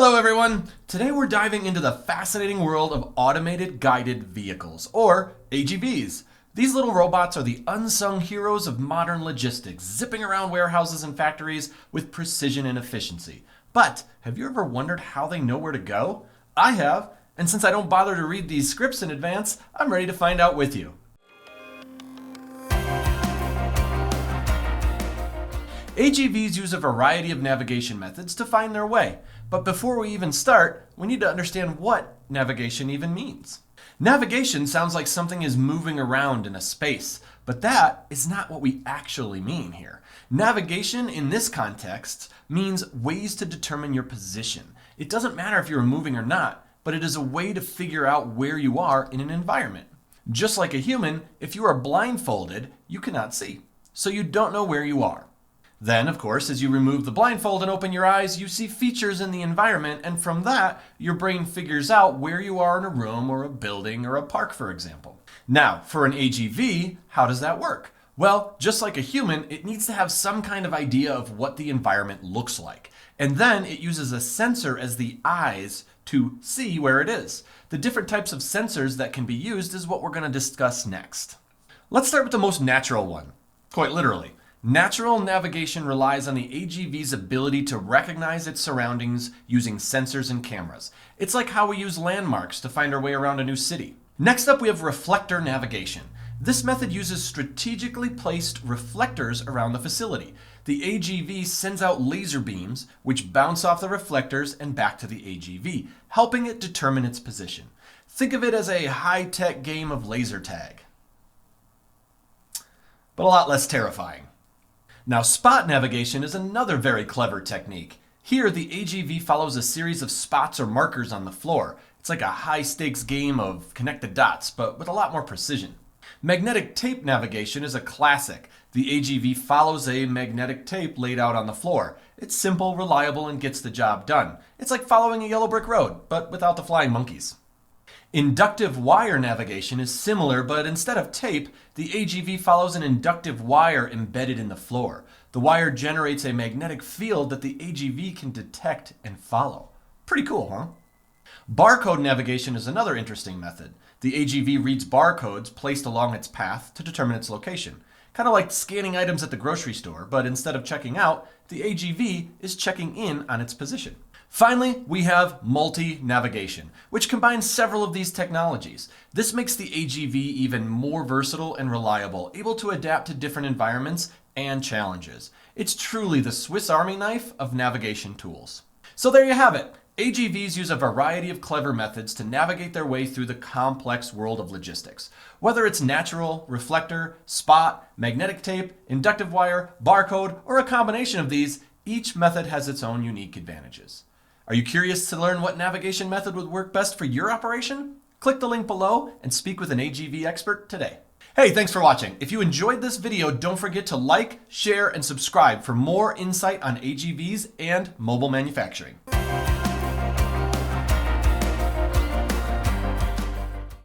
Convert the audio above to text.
Hello everyone! Today we're diving into the fascinating world of automated guided vehicles, or AGVs. These little robots are the unsung heroes of modern logistics, zipping around warehouses and factories with precision and efficiency. But have you ever wondered how they know where to go? I have, and since I don't bother to read these scripts in advance, I'm ready to find out with you. AGVs use a variety of navigation methods to find their way. But before we even start, we need to understand what navigation even means. Navigation sounds like something is moving around in a space, but that is not what we actually mean here. Navigation in this context means ways to determine your position. It doesn't matter if you're moving or not, but it is a way to figure out where you are in an environment. Just like a human, if you are blindfolded, you cannot see, so you don't know where you are. Then, of course, as you remove the blindfold and open your eyes, you see features in the environment, and from that, your brain figures out where you are in a room or a building or a park, for example. Now, for an AGV, how does that work? Well, just like a human, it needs to have some kind of idea of what the environment looks like. And then it uses a sensor as the eyes to see where it is. The different types of sensors that can be used is what we're going to discuss next. Let's start with the most natural one, quite literally. Natural navigation relies on the AGV's ability to recognize its surroundings using sensors and cameras. It's like how we use landmarks to find our way around a new city. Next up, we have reflector navigation. This method uses strategically placed reflectors around the facility. The AGV sends out laser beams, which bounce off the reflectors and back to the AGV, helping it determine its position. Think of it as a high-tech game of laser tag, but a lot less terrifying. Now, spot navigation is another very clever technique. Here, the AGV follows a series of spots or markers on the floor. It's like a high-stakes game of connect the dots, but with a lot more precision. Magnetic tape navigation is a classic. The AGV follows a magnetic tape laid out on the floor. It's simple, reliable, and gets the job done. It's like following a yellow brick road, but without the flying monkeys. Inductive wire navigation is similar, but instead of tape, the AGV follows an inductive wire embedded in the floor. The wire generates a magnetic field that the AGV can detect and follow. Pretty cool, huh? Barcode navigation is another interesting method. The AGV reads barcodes placed along its path to determine its location. Kind of like scanning items at the grocery store, but instead of checking out, the AGV is checking in on its position. Finally, we have multi-navigation, which combines several of these technologies. This makes the AGV even more versatile and reliable, able to adapt to different environments and challenges. It's truly the Swiss Army knife of navigation tools. So there you have it. AGVs use a variety of clever methods to navigate their way through the complex world of logistics. Whether it's natural, reflector, spot, magnetic tape, inductive wire, barcode, or a combination of these, each method has its own unique advantages. Are you curious to learn what navigation method would work best for your operation? Click the link below and speak with an AGV expert today. Hey, thanks for watching. If you enjoyed this video, don't forget to like, share, and subscribe for more insight on AGVs and mobile manufacturing.